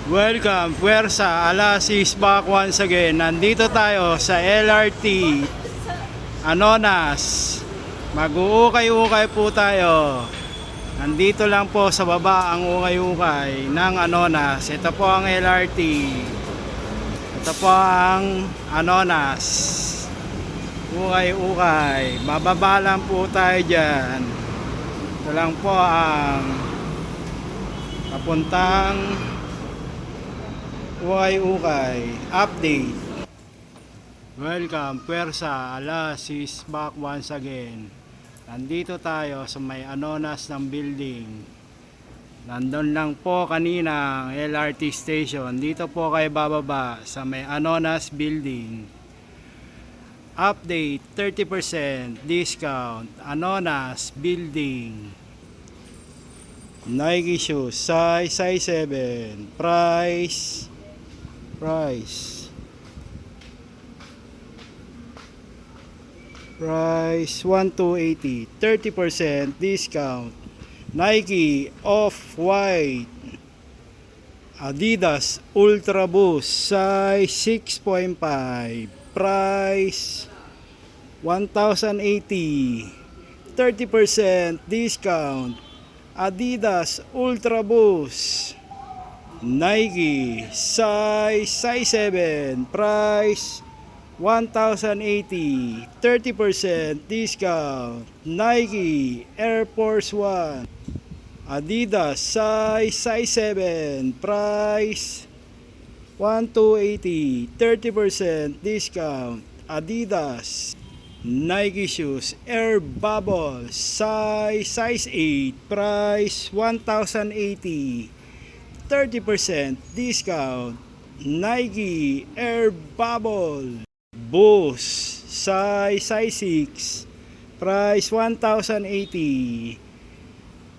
Welcome, Puwersa, Alasis back once again. Nandito tayo sa LRT Anonas. Mag-uukay-ukay po tayo. Nandito lang po sa baba ang ukay-ukay ng Anonas. Ito po ang LRT. Ito po ang Anonas. Ukay-ukay. Bababa lang po tayo dyan. Ito lang po ang papuntang ukay-ukay update. Welcome, Puwersa, Alasis back once again. Nandito tayo sa may Anonas ng building. Nandun lang po kanina ang LRT station. Dito po kayo bababa sa may Anonas building. Update 30% discount. Anonas building. Nike shoes size 7. Price 1,280, 30% discount. Nike Off-White, Adidas Ultra Boost size 6.5, price 1,080, 30% discount. Adidas Ultra Boost, Nike size 7, price 1,080, 30% discount. Nike Air Force 1, Adidas size 7, price 1,280, 30% discount. Adidas Nike shoes Air Bubble size 8, price 1,080, 30% discount. Nike Air Bubble Boost size 6, price 1,080.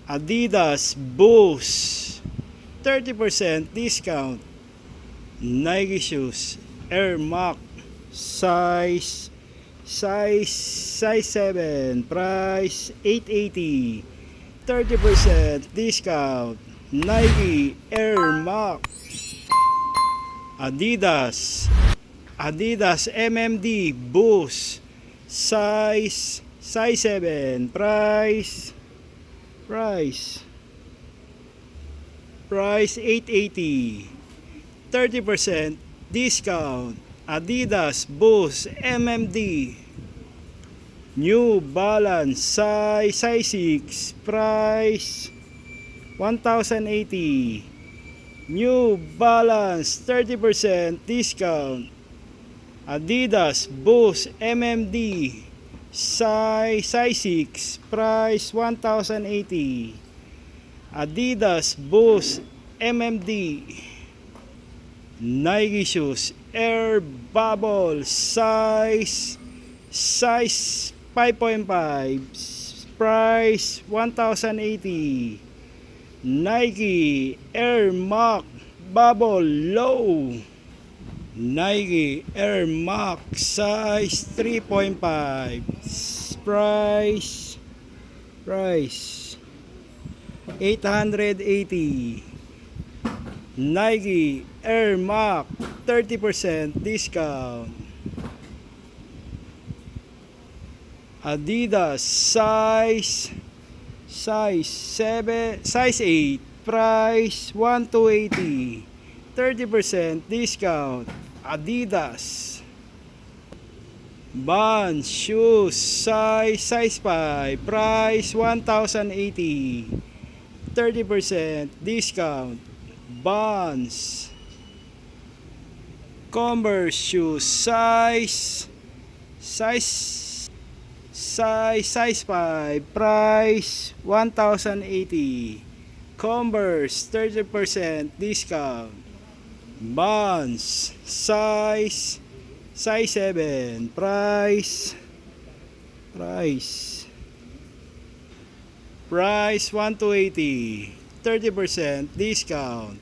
Adidas Boost 30% discount. Nike shoes Air Max size 7, price 880, 30% discount. Nike Air Max. Adidas MMD Boost size 7, price 880, 30% discount. Adidas Boost MMD. New Balance size 6, price 1,080. New Balance 30% discount. Adidas Boost MMD size 6, price 1,080. Adidas Boost MMD. Nike shoes Air Bubble size 5.5, price 1,080. Nike Air Max Bubble Low. Nike Air Max size 3.5, price 880. Nike Air Max 30% discount. Adidas size 8, price 1,280, 30% discount. Adidas Vans shoes size 5, price 1,080, 30% discount. Vans Converse shoes size 5, price 1,080, Converse 30% discount. Vans size 7, price 1,280, 30% discount.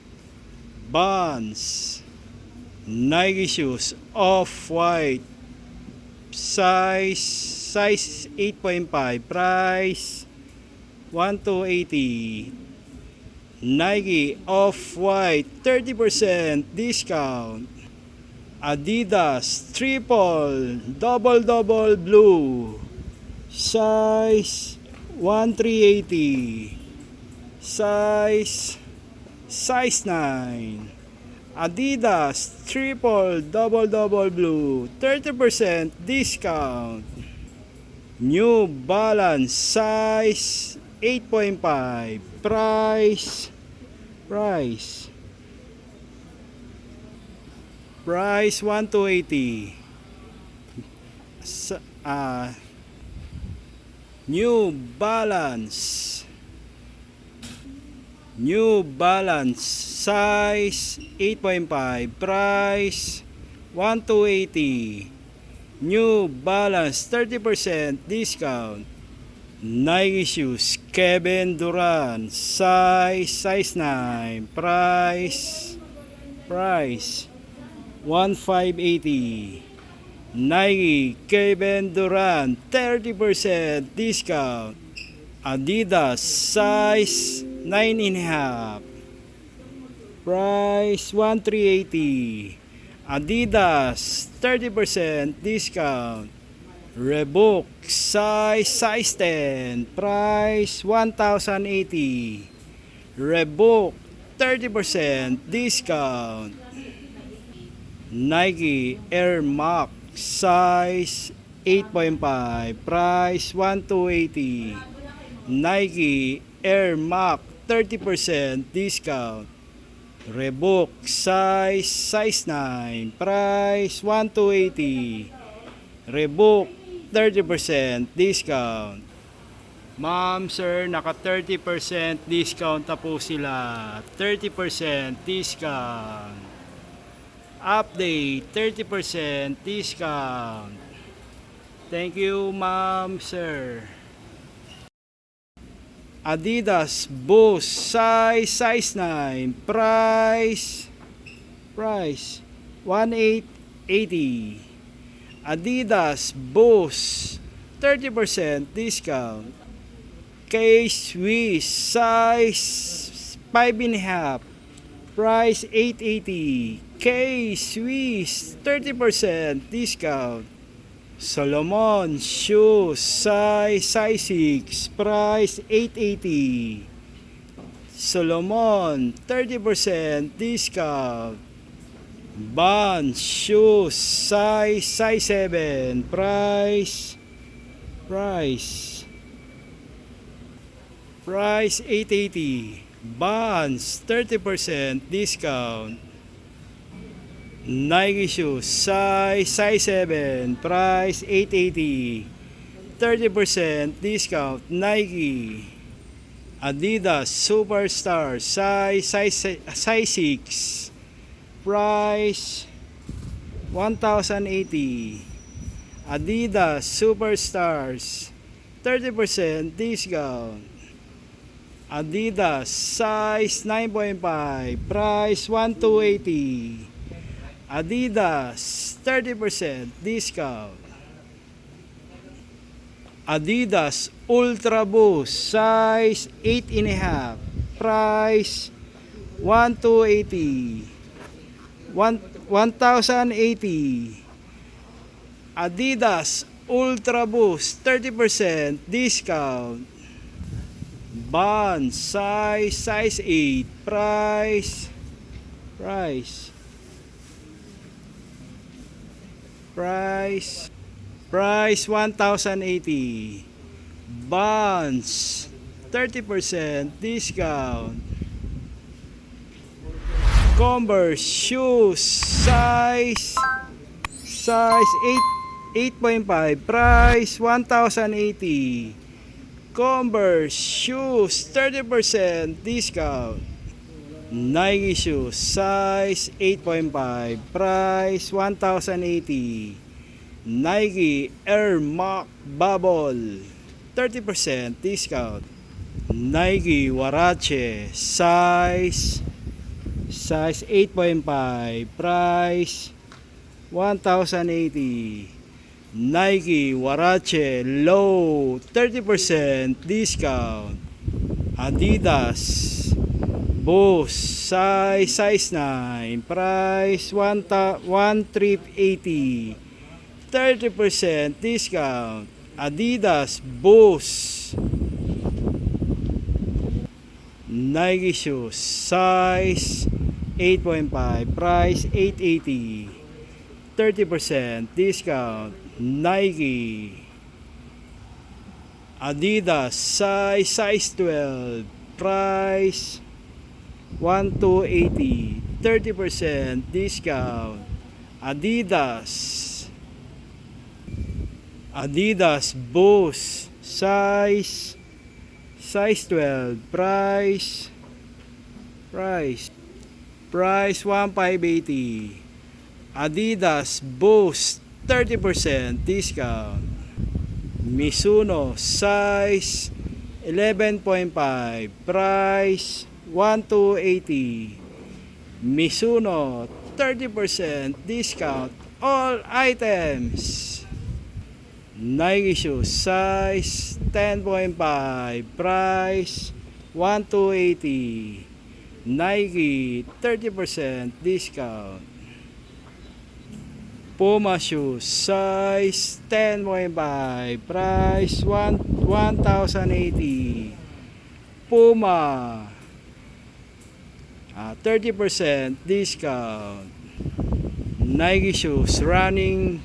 Vans Nike shoes Off-White size size 8.5, price 1,280. Nike Off-White 30% discount. Adidas Triple Double Blue size 1,380. Size 9. Adidas Triple Double Blue 30% discount. New Balance size 8.5, price 1,280. New Balance size 8.5, price 1,280. New Balance 30% discount. Nike shoes Kevin Durant size 9, price 1,580. Nike Kevin Durant 30% discount. Adidas size 9.5, price 1,380. Adidas 30% discount. Reebok size 10, price 1,080. Reebok 30% discount. Nike Air Max size 8.5, price 1,280. Nike Air Max 30% discount. Reebok size 9, price 1,280. Reebok 30% discount. Ma'am, sir, naka 30% discount na po sila. 30% discount. Update, 30% discount. Thank you, ma'am, sir. Adidas Boost size 9, price 1,880. Adidas Boost 30% discount. K-Swiss size 5.5, price 880. K-Swiss 30% discount. Solomon shoes size 6, price 880. Solomon 30% discount. Vans shoes size 7, price 880. Vans 30% discount. Nike shoes size 7, price 880. 30% discount. Nike. Adidas Superstar size 6, price 1,080. Adidas Superstars 30% discount. Adidas size 9.5, price 1,280. Adidas 30% discount. Adidas Ultra Boost size 8.5, price 1,280. 1,080. Adidas Ultra Boost 30% discount. Vans size 8, price 1,080. Vans 30% discount. Converse shoes size 8.5, price 1,080. Converse shoes 30% discount. Nike shoes size 8.5, price 1,080. Nike Air Max Bubble 30% discount. Nike Huarache size 8.5, price 1,080. Nike Huarache low 30% discount. Adidas Boost size 9 price 1,380 30% discount. Adidas Boost. Nike shoes size 8.5 price 880 30% discount. Nike. Adidas size 12 price 1,280 30% discount. Adidas Boost size 12 price 1,580. Adidas Boost 30% discount. Mizuno size 11.5 price 1,280. Mizuno 30% discount all items. Nike shoes size 10.5 price 1,280. Nike 30% discount. Puma shoes size 10.5 price 1,080. Puma 30% discount. Nike shoes running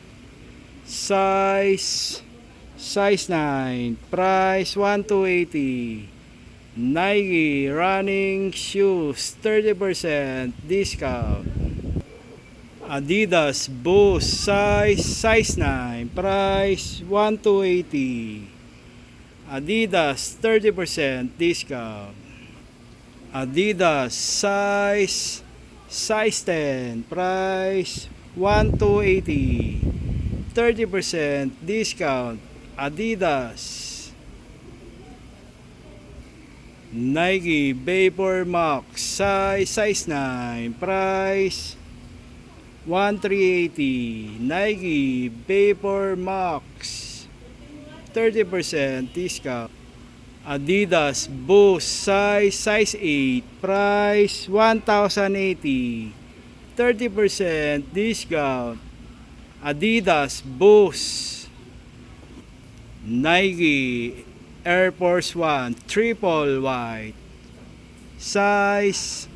size 9 price 1,280. Nike running shoes 30% discount. Adidas Boost size 9 price 1,280. Adidas 30% discount. Adidas size 10 price 1,280 30% discount. Adidas. Nike Vapor Max size 9 price 1,380. Nike Vapor Max 30% discount. Adidas Boost size 8 price 1,080 30% discount. Adidas Boost. Nike Air Force 1 triple white size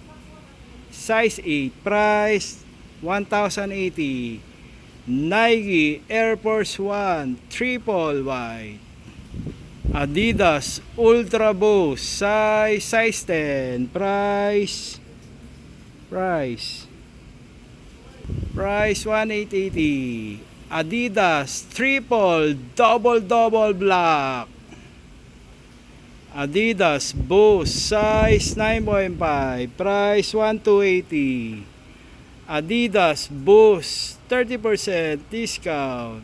8 price 1,080. Nike Air Force 1 triple white. Adidas Ultra Boost size 10 price 1,880. Adidas triple double black. Adidas Boost size 9.5 price 1,280. Adidas Boost 30% discount.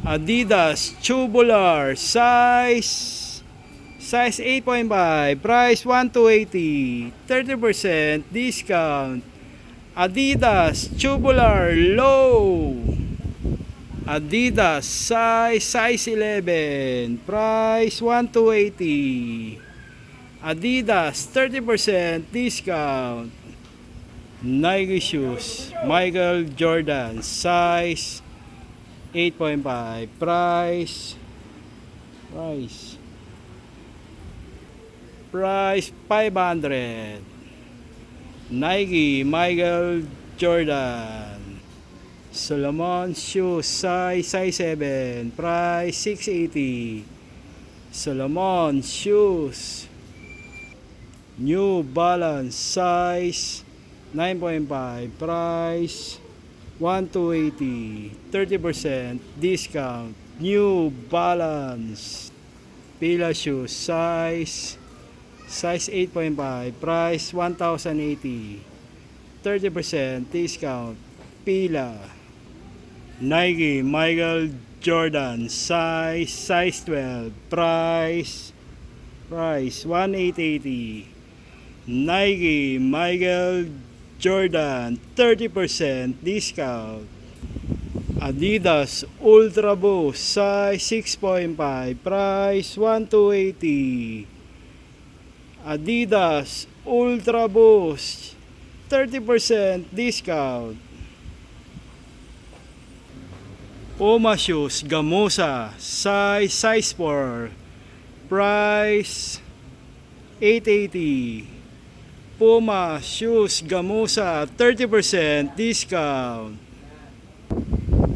Adidas Tubular size 8.5 price 1,280 30% discount. Adidas Tubular low. Adidas size 11 price 1,280. Adidas 30% discount. Nike shoes Michael Jordan size 8.5 price 500. Nike Michael Jordan. Solomon shoes size 7 price 680. Solomon shoes. New Balance size 9.5 price 1,280 30% discount. New Balance. Pila shoes size 8.5 price 1,080 30% discount. Pila. Nike Michael Jordan size 12 price 1,880. Nike Michael Jordan 30% discount. Adidas Ultra Boost size 6.5, price 1,280. Adidas Ultra Boost 30% discount. Puma shoes Gamusa size 4, price 880. Puma shoes Gamusa 30% discount.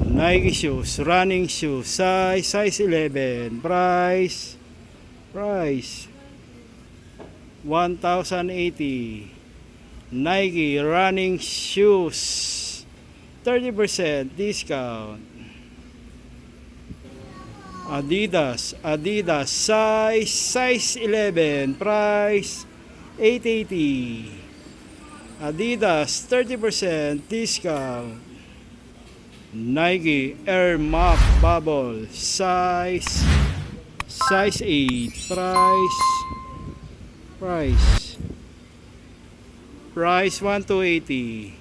Nike shoes, running shoes, size 11, price 1,080. Nike running shoes, 30% discount. Adidas size 11, price 880. Adidas 30% discount. Nike Air Max Bubble size 8, price 1,280.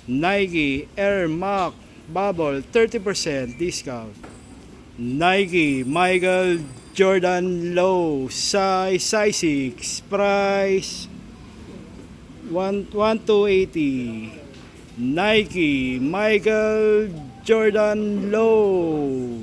Nike Air Max Bubble 30% discount. Nike Michael Jordan Low size 6, price 1,280. Nike Michael Jordan Low.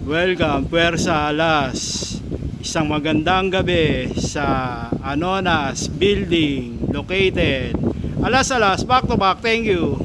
Welcome, Puwersa Alas. Isang magandang gabi sa Anonas Building located Alas, back to back. Thank you.